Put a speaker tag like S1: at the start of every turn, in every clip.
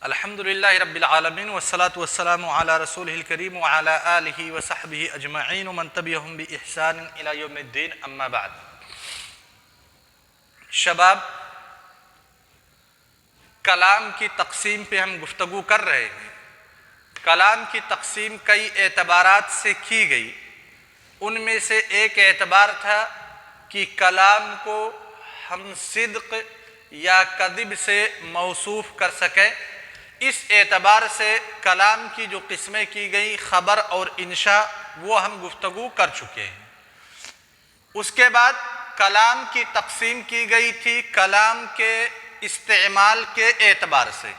S1: الحمدللہ رب العالمین والصلاة والسلام علی رسولہ الکریم وعلی آلہ وصحبہ اجمعین ومن تبعہم بإحسان الی یوم الدین اما بعد۔ شباب، کلام کی تقسیم پہ ہم گفتگو کر رہے ہیں۔ کلام کی تقسیم کئی اعتبارات سے کی گئی۔ ان میں سے ایک اعتبار تھا کہ کلام کو ہم صدق یا کذب سے موصوف کر سکیں۔ اس اعتبار سے کلام کی جو قسمیں کی گئی، خبر اور انشاء، وہ ہم گفتگو کر چکے ہیں۔ اس کے بعد کلام کی تقسیم کی گئی تھی کلام کے استعمال کے اعتبار سے۔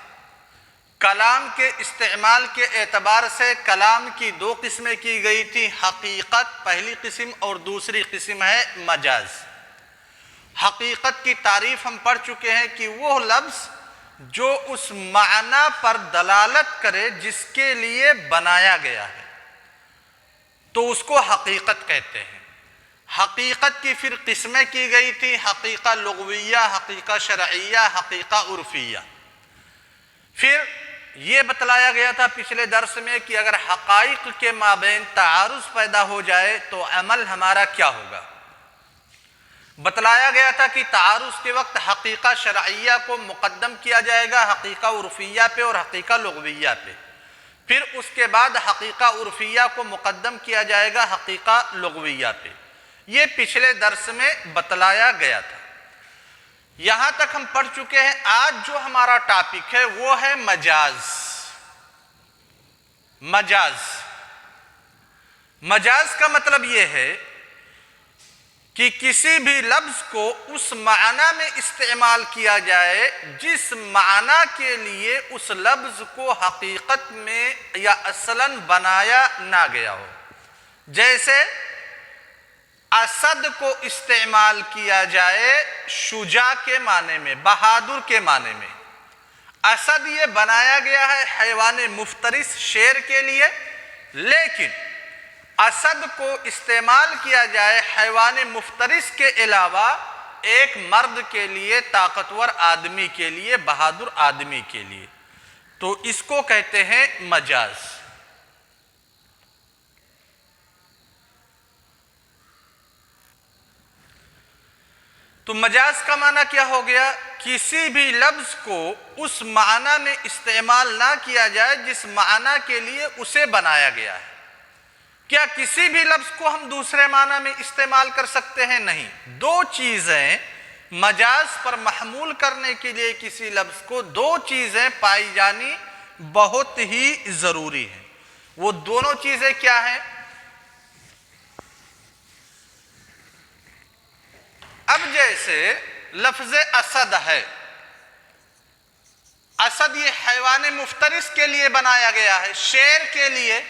S1: کلام کے استعمال کے اعتبار سے کلام کی دو قسمیں کی گئی تھی، حقیقت پہلی قسم اور دوسری قسم ہے مجاز۔ حقیقت کی تعریف ہم پڑھ چکے ہیں کہ وہ لفظ جو اس معنی پر دلالت کرے جس کے لیے بنایا گیا ہے، تو اس کو حقیقت کہتے ہیں۔ حقیقت کی پھر قسمیں کی گئی تھی، حقیقہ لغویہ، حقیقہ شرعیہ، حقیقہ عرفیہ۔ پھر یہ بتلایا گیا تھا پچھلے درس میں کہ اگر حقائق کے مابین تعارض پیدا ہو جائے تو عمل ہمارا کیا ہوگا۔ بتلایا گیا تھا کہ تعارض کے وقت حقیقہ شرعیہ کو مقدم کیا جائے گا حقیقہ عرفیہ پہ اور حقیقہ لغویہ پہ، پھر اس کے بعد حقیقہ عرفیہ کو مقدم کیا جائے گا حقیقہ لغویہ پہ۔ یہ پچھلے درس میں بتلایا گیا تھا۔ یہاں تک ہم پڑھ چکے ہیں۔ آج جو ہمارا ٹاپک ہے وہ ہے مجاز۔ مجاز کا مطلب یہ ہے کہ کسی بھی لفظ کو اس معنی میں استعمال کیا جائے جس معنی کے لیے اس لفظ کو حقیقت میں یا اصلاً بنایا نہ گیا ہو۔ جیسے اسد کو استعمال کیا جائے شجاع کے معنی میں، بہادر کے معنی میں۔ اسد یہ بنایا گیا ہے حیوان مفترس شیر کے لیے، لیکن اسد کو استعمال کیا جائے حیوان مفترس کے علاوہ ایک مرد کے لیے، طاقتور آدمی کے لیے، بہادر آدمی کے لیے، تو اس کو کہتے ہیں مجاز۔ تو مجاز کا معنی کیا ہو گیا؟ کسی بھی لفظ کو اس معنی میں استعمال نہ کیا جائے جس معنی کے لیے اسے بنایا گیا ہے۔ کیا کسی بھی لفظ کو ہم دوسرے معنی میں استعمال کر سکتے ہیں؟ نہیں۔ دو چیزیں مجاز پر محمول کرنے کے لیے کسی لفظ کو دو چیزیں پائی جانی بہت ہی ضروری ہیں۔ وہ دونوں چیزیں کیا ہیں؟ اب جیسے لفظ اسد ہے، اسد یہ حیوان مفترس کے لیے بنایا گیا ہے، شیر کے لیے۔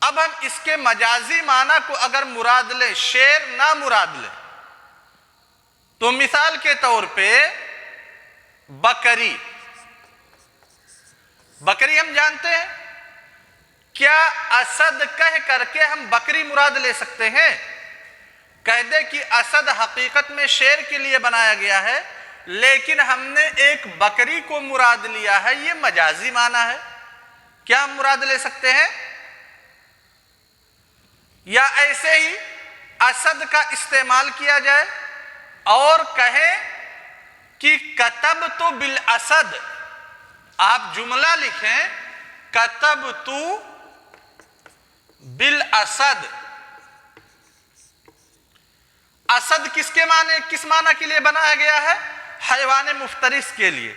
S1: اب ہم اس کے مجازی معنی کو اگر مراد لیں، شیر نہ مراد لیں، تو مثال کے طور پہ بکری ہم جانتے ہیں، کیا اسد کہہ کر کے ہم بکری مراد لے سکتے ہیں؟ کہہ دے کہ اسد حقیقت میں شیر کے لیے بنایا گیا ہے، لیکن ہم نے ایک بکری کو مراد لیا ہے، یہ مجازی معنی ہے۔ کیا ہم مراد لے سکتے ہیں؟ یا ایسے ہی اسد کا استعمال کیا جائے اور کہیں کہ کتبت بالاسد، آپ جملہ لکھیں کتبت بالاسد۔ اسد کس معنی کے لیے بنایا گیا ہے؟ حیوان مفترس کے لیے۔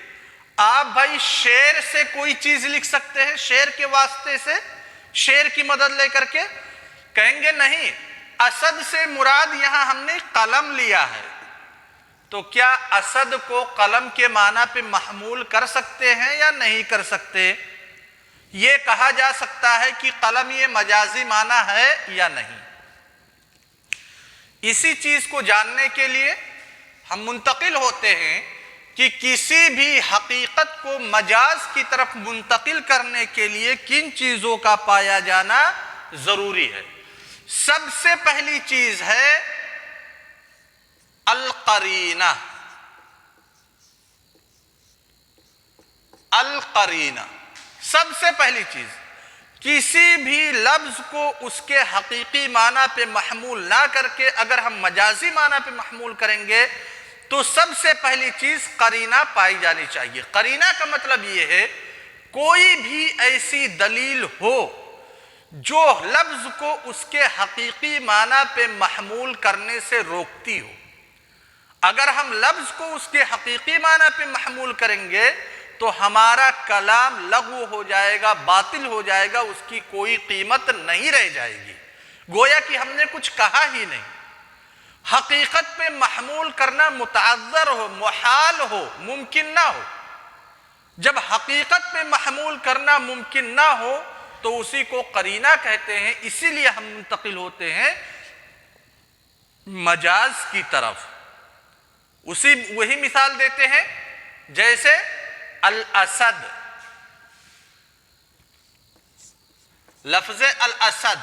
S1: آپ بھائی شیر سے کوئی چیز لکھ سکتے ہیں، شیر کے واسطے سے، شیر کی مدد لے کر کے؟ کہیں گے نہیں، اسد سے مراد یہاں ہم نے قلم لیا ہے۔ تو کیا اسد کو قلم کے معنی پہ محمول کر سکتے ہیں یا نہیں کر سکتے؟ یہ کہا جا سکتا ہے کہ قلم یہ مجازی معنی ہے یا نہیں۔ اسی چیز کو جاننے کے لیے ہم منتقل ہوتے ہیں کہ کسی بھی حقیقت کو مجاز کی طرف منتقل کرنے کے لیے کن چیزوں کا پایا جانا ضروری ہے۔ سب سے پہلی چیز ہے القرینہ۔ القرینہ، سب سے پہلی چیز کسی بھی لفظ کو اس کے حقیقی معنی پہ محمول نہ کر کے اگر ہم مجازی معنی پہ محمول کریں گے تو سب سے پہلی چیز قرینہ پائی جانی چاہیے۔ قرینہ کا مطلب یہ ہے کوئی بھی ایسی دلیل ہو جو لفظ کو اس کے حقیقی معنی پہ محمول کرنے سے روکتی ہو۔ اگر ہم لفظ کو اس کے حقیقی معنی پہ محمول کریں گے تو ہمارا کلام لغو ہو جائے گا، باطل ہو جائے گا، اس کی کوئی قیمت نہیں رہ جائے گی، گویا کہ ہم نے کچھ کہا ہی نہیں۔ حقیقت پہ محمول کرنا متعذر ہو، محال ہو، ممکن نہ ہو۔ جب حقیقت پہ محمول کرنا ممکن نہ ہو تو اسی کو قرینہ کہتے ہیں، اسی لیے ہم منتقل ہوتے ہیں مجاز کی طرف۔ وہی مثال دیتے ہیں جیسے الاسد، لفظ الاسد،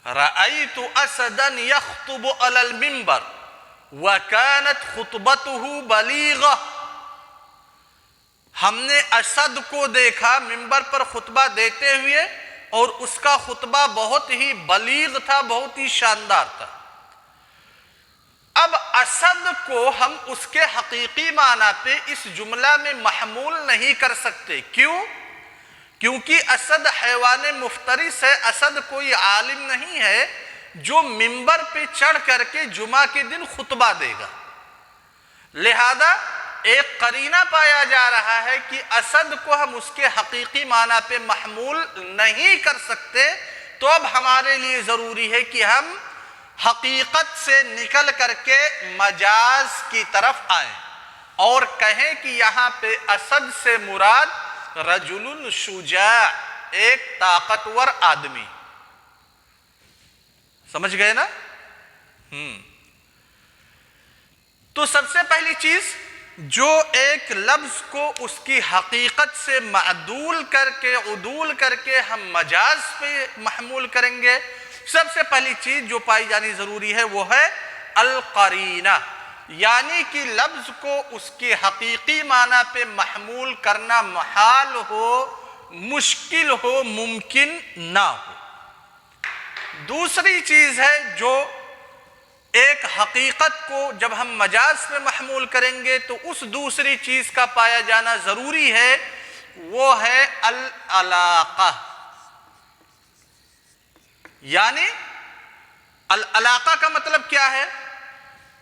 S1: رأیت اسدا یخطب علی المنبر وکانت خطبته بلیغہ، ہم نے اسد کو دیکھا منبر پر خطبہ دیتے ہوئے اور اس کا خطبہ بہت ہی بلیغ تھا، بہت ہی شاندار تھا۔ اب اسد کو ہم اس کے حقیقی معنی پہ اس جملہ میں محمول نہیں کر سکتے، کیوں؟ کیونکہ اسد حیوان مفترس ہے، اسد کوئی عالم نہیں ہے جو منبر پہ چڑھ کر کے جمعہ کے دن خطبہ دے گا۔ لہذا ایک قرینہ پایا جا رہا ہے کہ اسد کو ہم اس کے حقیقی معنی پہ محمول نہیں کر سکتے، تو اب ہمارے لیے ضروری ہے کہ ہم حقیقت سے نکل کر کے مجاز کی طرف آئیں اور کہیں کہ یہاں پہ اسد سے مراد رجل شجاع، ایک طاقتور آدمی۔ سمجھ گئے نا؟ تو سب سے پہلی چیز جو ایک لفظ کو اس کی حقیقت سے معدول کر کے، عدول کر کے ہم مجاز پہ محمول کریں گے، سب سے پہلی چیز جو پائی جانی ضروری ہے وہ ہے القرینہ، یعنی کہ لفظ کو اس کے حقیقی معنی پہ محمول کرنا محال ہو، مشکل ہو، ممکن نہ ہو۔ دوسری چیز ہے جو ایک حقیقت کو جب ہم مجاز پہ محمول کریں گے تو اس دوسری چیز کا پایا جانا ضروری ہے، وہ ہے العلاقہ، یعنی العلاقہ کا مطلب کیا ہے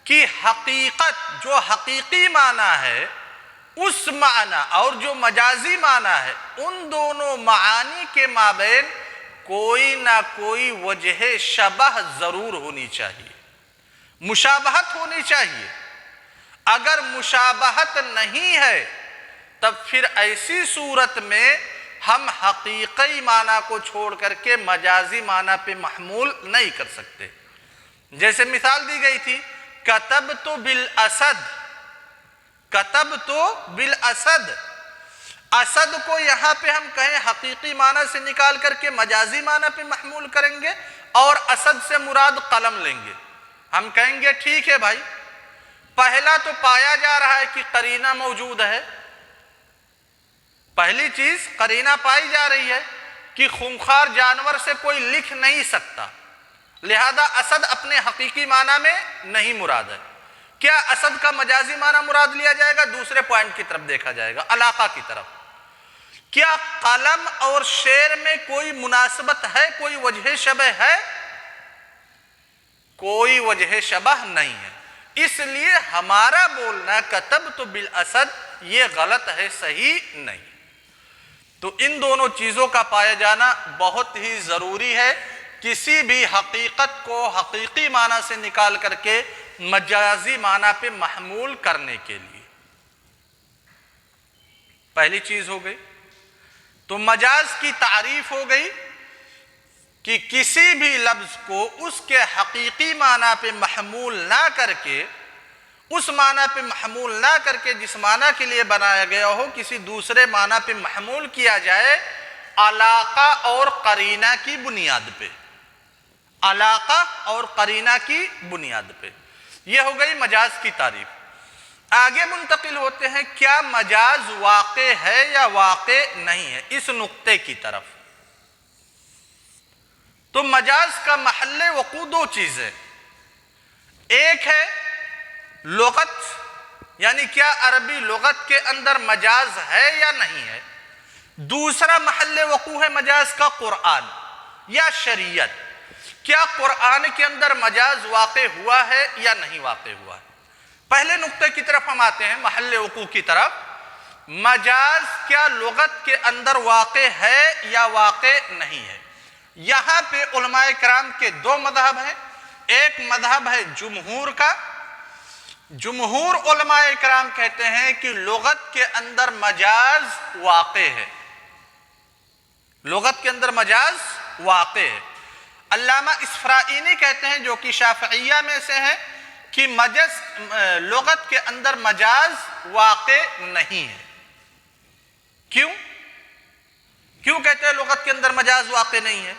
S1: کہ حقیقت جو حقیقی معنی ہے اس معنی اور جو مجازی معنی ہے ان دونوں معانی کے مابین کوئی نہ کوئی وجہ شبہ ضرور ہونی چاہیے، مشابہت ہونی چاہیے۔ اگر مشابہت نہیں ہے تب پھر ایسی صورت میں ہم حقیقی معنی کو چھوڑ کر کے مجازی معنی پہ محمول نہیں کر سکتے۔ جیسے مثال دی گئی تھی کتبت بالاسد، کتبت بالاسد، اسد کو یہاں پہ ہم کہیں حقیقی معنی سے نکال کر کے مجازی معنی پہ محمول کریں گے اور اسد سے مراد قلم لیں گے، ہم کہیں گے ٹھیک ہے بھائی، پہلا تو پایا جا رہا ہے کہ قرینہ موجود ہے، پہلی چیز قرینہ پائی جا رہی ہے کہ خونخوار جانور سے کوئی لکھ نہیں سکتا، لہذا اسد اپنے حقیقی معنی میں نہیں مراد ہے۔ کیا اسد کا مجازی معنی مراد لیا جائے گا؟ دوسرے پوائنٹ کی طرف دیکھا جائے گا، علاقہ کی طرف۔ کیا قلم اور شعر میں کوئی مناسبت ہے، کوئی وجہ شبہ ہے؟ کوئی وجہ شبہ نہیں ہے، اس لیے ہمارا بولنا کتبت بالاسد یہ غلط ہے، صحیح نہیں۔ تو ان دونوں چیزوں کا پایا جانا بہت ہی ضروری ہے کسی بھی حقیقت کو حقیقی معنی سے نکال کر کے مجازی معنی پہ محمول کرنے کے لیے۔ پہلی چیز ہو گئی، تو مجاز کی تعریف ہو گئی کہ کسی بھی لفظ کو اس کے حقیقی معنی پہ محمول نہ کر کے، اس معنی پہ محمول نہ کر کے جس معنی کے لیے بنایا گیا ہو کسی دوسرے معنی پہ محمول کیا جائے علاقہ اور قرینہ کی بنیاد پہ، علاقہ اور قرینہ کی بنیاد پہ۔ یہ ہو گئی مجاز کی تعریف۔ آگے منتقل ہوتے ہیں کیا مجاز واقع ہے یا واقع نہیں ہے اس نقطے کی طرف۔ تو مجاز کا محل وقوع دو چیزیں، ایک ہے لغت، یعنی کیا عربی لغت کے اندر مجاز ہے یا نہیں ہے، دوسرا محل وقوع ہے مجاز کا قرآن یا شریعت، کیا قرآن کے اندر مجاز واقع ہوا ہے یا نہیں واقع ہوا ہے۔ پہلے نقطے کی طرف ہم آتے ہیں، محل وقوع کی طرف۔ مجاز کیا لغت کے اندر واقع ہے یا واقع نہیں ہے۔ یہاں پہ علماء کرام کے دو مذہب ہیں، ایک مذہب ہے جمہور کا، جمہور علماء کرام کہتے ہیں کہ لغت کے اندر مجاز واقع ہے، لغت کے اندر مجاز واقع ہے۔ علامہ اسفرائینی کہتے ہیں جو کہ شافعیہ میں سے ہیں کہ لغت کے اندر مجاز واقع نہیں ہے۔ کیوں کہتے ہیں لغت کے اندر مجاز واقع نہیں ہے؟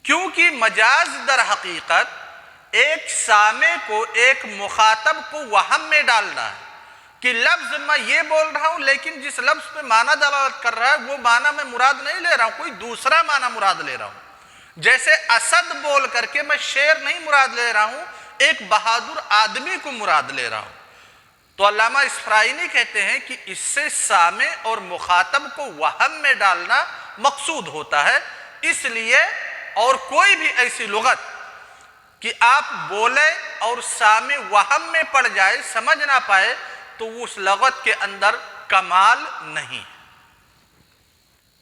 S1: کیونکہ مجاز در حقیقت ایک سامع کو، ایک مخاطب کو وہم میں ڈالنا ہے کہ لفظ میں یہ بول رہا ہوں لیکن جس لفظ پہ معنی دلالت کر رہا ہے وہ معنی میں مراد نہیں لے رہا ہوں، کوئی دوسرا معنی مراد لے رہا ہوں۔ جیسے اسد بول کر کے میں شیر نہیں مراد لے رہا ہوں، ایک بہادر آدمی کو مراد لے رہا ہوں۔ تو علامہ اسفرائینی کہتے ہیں کہ اس سے سامع اور مخاطب کو وہم میں ڈالنا مقصود ہوتا ہے، اس لیے اور کوئی بھی ایسی لغت کہ آپ بولے اور سامع وہم میں پڑ جائے، سمجھ نہ پائے، تو اس لغت کے اندر کمال نہیں۔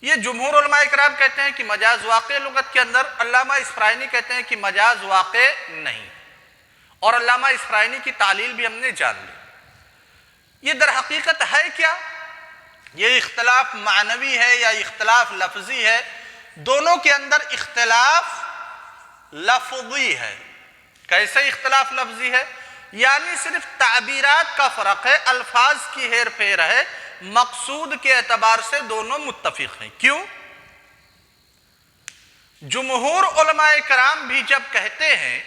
S1: یہ جمہور علماء کرام کہتے ہیں کہ مجاز واقع لغت کے اندر، علامہ اسفرائینی کہتے ہیں کہ مجاز واقع نہیں، اور علامہ اسفرائینی کی تعلیل بھی ہم نے جان لی۔ یہ در حقیقت ہے کیا؟ یہ اختلاف معنوی ہے یا اختلاف لفظی ہے؟ دونوں کے اندر اختلاف لفظی ہے۔ کیسے اختلاف لفظی ہے؟ یعنی صرف تعبیرات کا فرق ہے، الفاظ کی ہیر پھیر ہے، مقصود کے اعتبار سے دونوں متفق ہیں۔ کیوں؟ جمہور علماء کرام بھی جب کہتے ہیں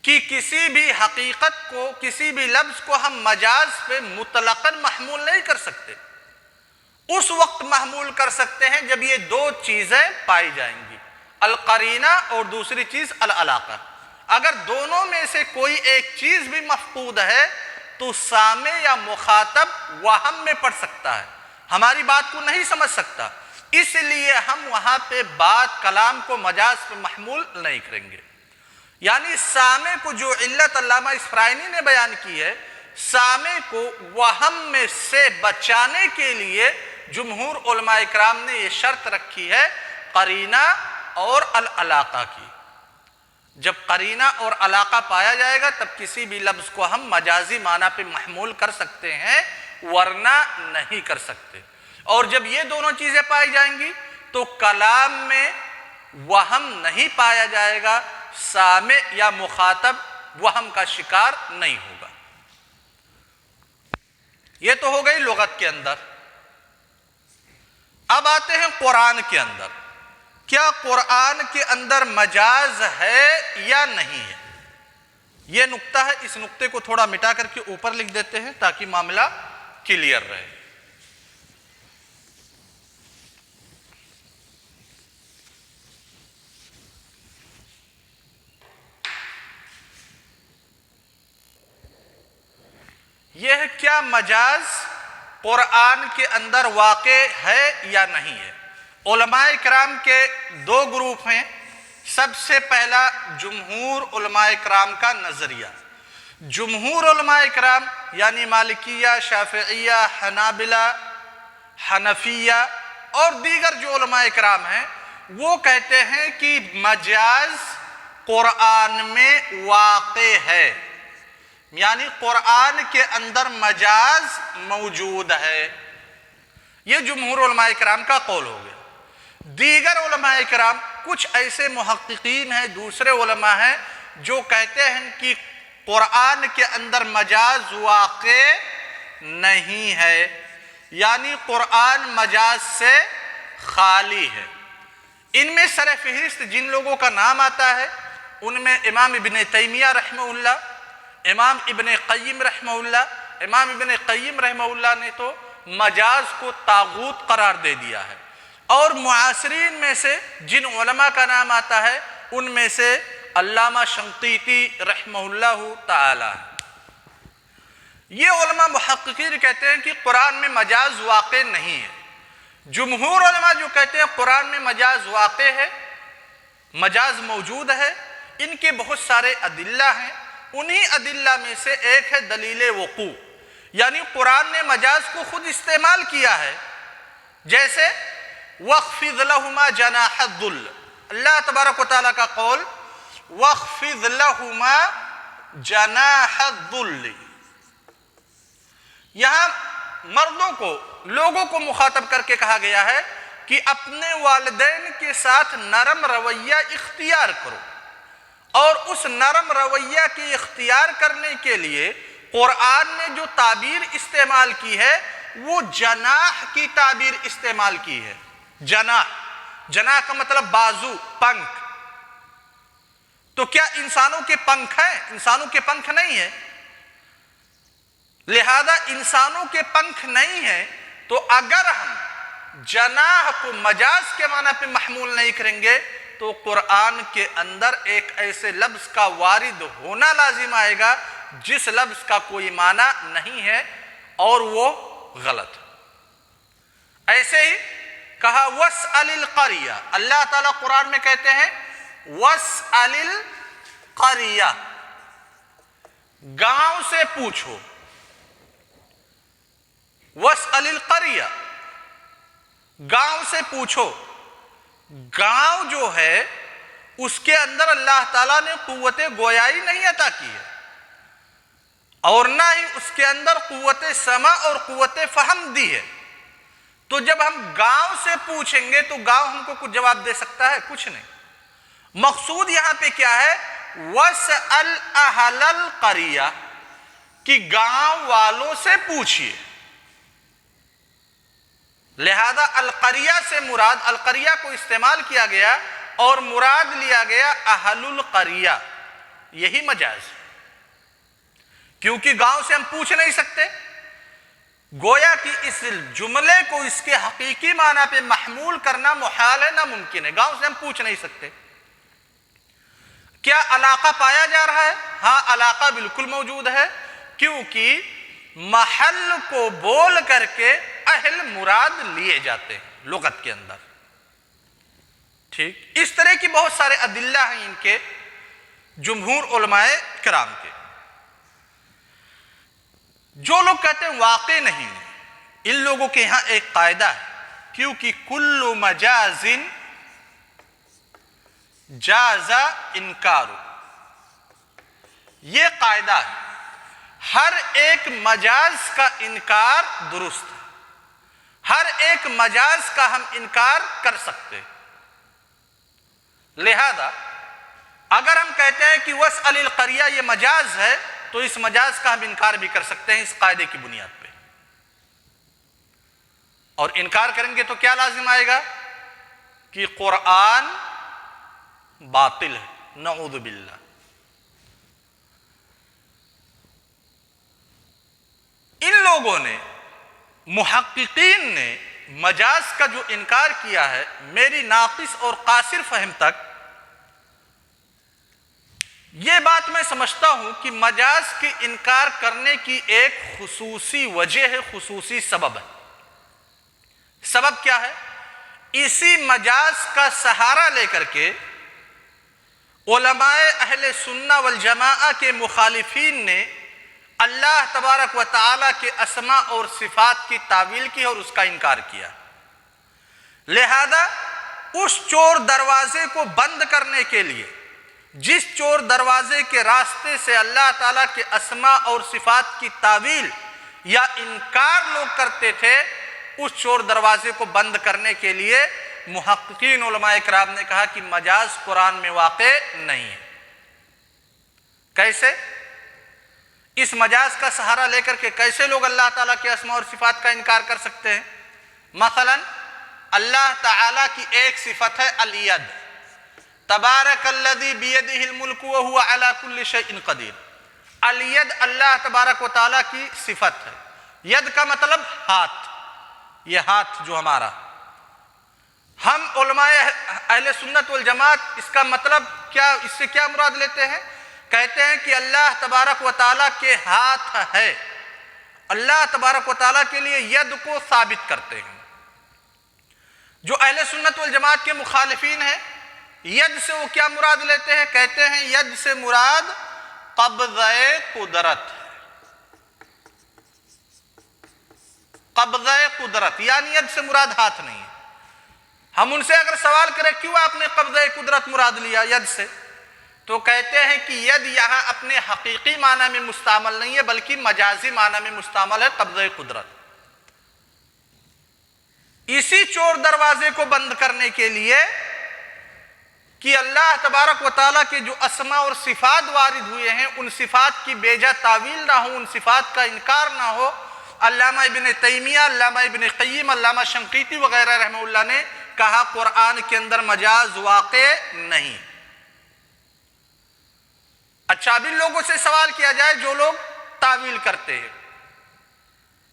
S1: کہ کسی بھی حقیقت کو، کسی بھی لفظ کو ہم مجاز پہ مطلقاً محمول نہیں کر سکتے، اس وقت محمول کر سکتے ہیں جب یہ دو چیزیں پائی جائیں گی، القرینہ اور دوسری چیز العلاقہ۔ اگر دونوں میں سے کوئی ایک چیز بھی مفقود ہے تو سامع یا مخاطب وہم میں پڑ سکتا ہے، ہماری بات کو نہیں سمجھ سکتا، اس لیے ہم وہاں پہ بات کلام کو مجاز پہ محمول نہیں کریں گے۔ یعنی سامع کو جو علت علامہ اسفرائینی نے بیان کی ہے، سامع کو وہم میں سے بچانے کے لیے جمہور علماء کرام نے یہ شرط رکھی ہے قرینہ اور العلاقہ کی۔ جب قرینہ اور علاقہ پایا جائے گا تب کسی بھی لفظ کو ہم مجازی معنی پہ محمول کر سکتے ہیں، ورنہ نہیں کر سکتے۔ اور جب یہ دونوں چیزیں پائی جائیں گی تو کلام میں وہم نہیں پایا جائے گا، سامع یا مخاطب وہم کا شکار نہیں ہوگا۔ یہ تو ہو گئی لغت کے اندر۔ اب آتے ہیں قرآن کے اندر۔ کیا قرآن کے اندر مجاز ہے یا نہیں ہے؟ یہ نقطہ ہے، اس نقطے کو تھوڑا مٹا کر کے اوپر لکھ دیتے ہیں تاکہ معاملہ کلیئر رہے۔ یہ ہے کیا مجاز قرآن کے اندر واقع ہے یا نہیں ہے۔ علماء کرام کے دو گروپ ہیں۔ سب سے پہلا جمہور علماء کرام کا نظریہ۔ جمہور علماء کرام یعنی مالکیہ، شافعیہ، حنابلہ، حنفیہ اور دیگر جو علماء کرام ہیں وہ کہتے ہیں کہ مجاز قرآن میں واقع ہے، یعنی قرآن کے اندر مجاز موجود ہے۔ یہ جمہور علماء کرام کا قول ہو گیا۔ دیگر علماء کرام، کچھ ایسے محققین ہیں، دوسرے علماء ہیں جو کہتے ہیں کہ قرآن کے اندر مجاز واقع نہیں ہے، یعنی قرآن مجاز سے خالی ہے۔ ان میں سر فہرست جن لوگوں کا نام آتا ہے ان میں امام ابن تیمیہ رحمہ اللہ، امام ابن قیم رحمہ اللہ نے تو مجاز کو طاغوت قرار دے دیا ہے، اور معاصرین میں سے جن علماء کا نام آتا ہے ان میں سے علامہ شنقیطی رحمہ اللہ تعالی ہے۔ یہ علماء محققین کہتے ہیں کہ قرآن میں مجاز واقع نہیں ہے۔ جمہور علماء جو کہتے ہیں قرآن میں مجاز واقع ہے، مجاز موجود ہے، ان کے بہت سارے ادلہ ہیں۔ انہی ادلہ میں سے ایک ہے دلیل وقوع، یعنی قرآن نے مجاز کو خود استعمال کیا ہے، جیسے وَاخْفِضْ لَهُمَا جَنَاحَ الذُّلِّ، اللہ تبارک و تعالیٰ کا قول وَاخْفِضْ لَهُمَا جَنَاحَ الذُّلِّ، یہاں مردوں کو، لوگوں کو مخاطب کر کے کہا گیا ہے کہ اپنے والدین کے ساتھ نرم رویہ اختیار کرو، اور اس نرم رویہ کی اختیار کرنے کے لیے قرآن نے جو تعبیر استعمال کی ہے وہ جناح کی تعبیر استعمال کی ہے۔ جناح کا مطلب بازو، پنکھ۔ تو کیا انسانوں کے پنکھ ہیں؟ انسانوں کے پنکھ نہیں ہیں، لہذا انسانوں کے پنکھ نہیں ہیں، تو اگر ہم جناح کو مجاز کے معنی پہ محمول نہیں کریں گے تو قرآن کے اندر ایک ایسے لفظ کا وارد ہونا لازم آئے گا جس لفظ کا کوئی معنی نہیں ہے اور وہ غلط ہے۔ ایسے ہی کہا وَاسْأَلِ الْقَرْيَةَ، اللہ تعالیٰ قرآن میں کہتے ہیں وَاسْأَلِ الْقَرْيَةَ، گاؤں سے پوچھو۔ وَاسْأَلِ الْقَرْيَةَ، گاؤں سے پوچھو۔ گاؤں جو ہے اس کے اندر اللہ تعالیٰ نے قوت گویائی نہیں عطا کی ہے، اور نہ ہی اس کے اندر قوت سمع اور قوت فہم دی ہے۔ تو جب ہم گاؤں سے پوچھیں گے تو گاؤں ہم کو کچھ جواب دے سکتا ہے؟ کچھ نہیں۔ مقصود یہاں پہ کیا ہے؟ وَاسْأَلْ أَهْلَ الْقَرْيَةِ، کہ گاؤں والوں سے پوچھئے۔ لہذا القریہ سے مراد، القریہ کو استعمال کیا گیا اور مراد لیا گیا اہل القریہ، یہی مجاز، کیونکہ گاؤں سے ہم پوچھ نہیں سکتے۔ گویا کہ اس جملے کو اس کے حقیقی معنی پہ محمول کرنا محال ہے، ناممکن ہے۔ گاؤں سے ہم پوچھ نہیں سکتے۔ کیا علاقہ پایا جا رہا ہے؟ ہاں، علاقہ بالکل موجود ہے، کیونکہ محل کو بول کر کے اہل مراد لیے جاتے ہیں لغت کے اندر۔ ٹھیک، اس طرح کی بہت سارے ادلہ ہیں ان کے، جمہور علماء کرام کے۔ جو لوگ کہتے ہیں واقع نہیں ہے، ان لوگوں کے یہاں ایک قاعدہ ہے، کیونکہ کل مجاز جاز انکار، یہ قاعدہ ہے، ہر ایک مجاز کا انکار درست ہے، ہر ایک مجاز کا ہم انکار کر سکتے ہیں۔ لہذا اگر ہم کہتے ہیں کہ وَاسْأَلِ الْقَرْيَةَ یہ مجاز ہے تو اس مجاز کا ہم انکار بھی کر سکتے ہیں اس قاعدے کی بنیاد پہ، اور انکار کریں گے تو کیا لازم آئے گا؟ کہ قرآن باطل ہے، نعوذ باللہ۔ ان لوگوں نے، محققین نے مجاز کا جو انکار کیا ہے، میری ناقص اور قاصر فہم تک یہ بات میں سمجھتا ہوں کہ مجاز کے انکار کرنے کی ایک خصوصی وجہ ہے، خصوصی سبب ہے۔ سبب کیا ہے؟ اسی مجاز کا سہارا لے کر کے علماء اہل سنہ والجماعہ کے مخالفین نے اللہ تبارک و تعالیٰ کے اسماء اور صفات کی تعویل کی اور اس کا انکار کیا۔ لہذا اس چور دروازے کو بند کرنے کے لیے، جس چور دروازے کے راستے سے اللہ تعالیٰ کے اسماء اور صفات کی تعویل یا انکار لوگ کرتے تھے، اس چور دروازے کو بند کرنے کے لیے محققین علماء کرام نے کہا کہ مجاز قرآن میں واقع نہیں ہے۔ کیسے؟ اس مجاز کا سہارا لے کر کے کیسے لوگ اللہ تعالیٰ کے اسماء اور صفات کا انکار کر سکتے ہیں؟ مثلا اللہ تعالیٰ کی ایک صفت ہے الید، تبارک الذی بیدہ الملک وہو علی کل شیء قدیر۔ الید اللہ تبارک و تعالیٰ کی صفت ہے. ید کا مطلب ہاتھ، یہ ہاتھ جو ہمارا. ہم علماء اہل سنت والجماعت اس کا مطلب کیا، اس سے کیا مراد لیتے ہیں؟ کہتے ہیں کہ اللہ تبارک و تعالیٰ کے ہاتھ ہے. اللہ تبارک و تعالیٰ کے لیے ید کو ثابت کرتے ہیں. جو اہل سنت والجماعت کے مخالفین ہیں، ید سے وہ کیا مراد لیتے ہیں؟ کہتے ہیں ید سے مراد قبضہ قدرت. قبضہ قدرت یعنی ید سے مراد ہاتھ نہیں ہے. ہم ان سے اگر سوال کریں کیوں آپ نے قبضہ قدرت مراد لیا ید سے، تو کہتے ہیں کہ ید یہاں اپنے حقیقی معنی میں مستعمل نہیں ہے بلکہ مجازی معنی میں مستعمل ہے قبضہ قدرت. اسی چور دروازے کو بند کرنے کے لیے کہ اللہ تبارک و تعالیٰ کے جو اسماء اور صفات وارد ہوئے ہیں ان صفات کی بیجا تعویل نہ ہو، ان صفات کا انکار نہ ہو، علامہ ابن تیمیہ، علامہ ابن قیم، علامہ شنقیطی وغیرہ رحمہ اللہ نے کہا قرآن کے اندر مجاز واقع نہیں. اچھا، اب ان لوگوں سے سوال کیا جائے جو لوگ تعویل کرتے ہیں.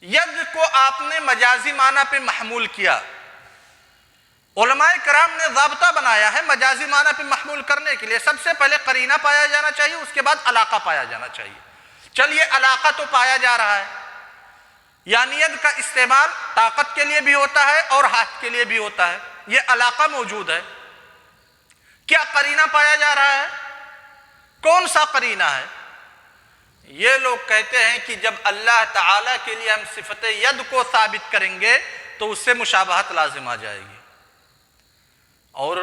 S1: ید کو آپ نے مجازی معنی پہ محمول کیا. علماء کرام نے ضابطہ بنایا ہے مجازی معنی پہ محمول کرنے کے لیے. سب سے پہلے قرینہ پایا جانا چاہیے، اس کے بعد علاقہ پایا جانا چاہیے. چلیے علاقہ تو پایا جا رہا ہے، یعنی ید کا استعمال طاقت کے لیے بھی ہوتا ہے اور ہاتھ کے لیے بھی ہوتا ہے، یہ علاقہ موجود ہے. کیا قرینہ پایا جا رہا ہے؟ کون سا قرینہ ہے؟ یہ لوگ کہتے ہیں کہ جب اللہ تعالیٰ کے لیے ہم صفت ید کو ثابت کریں گے تو اس سے مشابہت لازم آ جائے گی. اور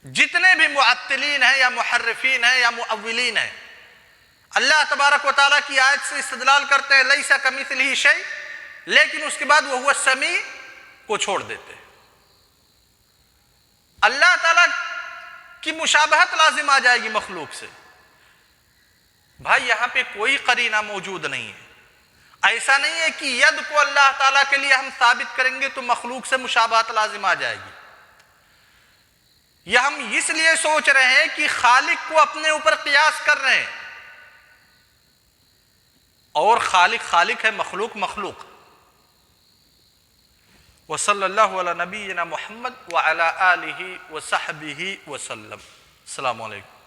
S1: جتنے بھی معطلین ہیں یا محرفین ہیں یا مؤولین ہیں، اللہ تبارک و تعالیٰ کی آیت سے استدلال کرتے ہیں لیس کمثلہ شیء، لیکن اس کے بعد وہو السمیع کو چھوڑ دیتے ہیں. اللہ تعالیٰ کی مشابہت لازم آ جائے گی مخلوق سے. بھائی یہاں پہ کوئی قرینہ موجود نہیں ہے. ایسا نہیں ہے کہ ید کو اللہ تعالیٰ کے لیے ہم ثابت کریں گے تو مخلوق سے مشابہت لازم آ جائے گی. یہ ہم اس لیے سوچ رہے ہیں کہ خالق کو اپنے اوپر قیاس کر رہے ہیں، اور خالق خالق ہے، مخلوق مخلوق. وصلی اللہ علی نبینا محمد وعلی آلہ وصحبہ وسلم. السلام علیکم.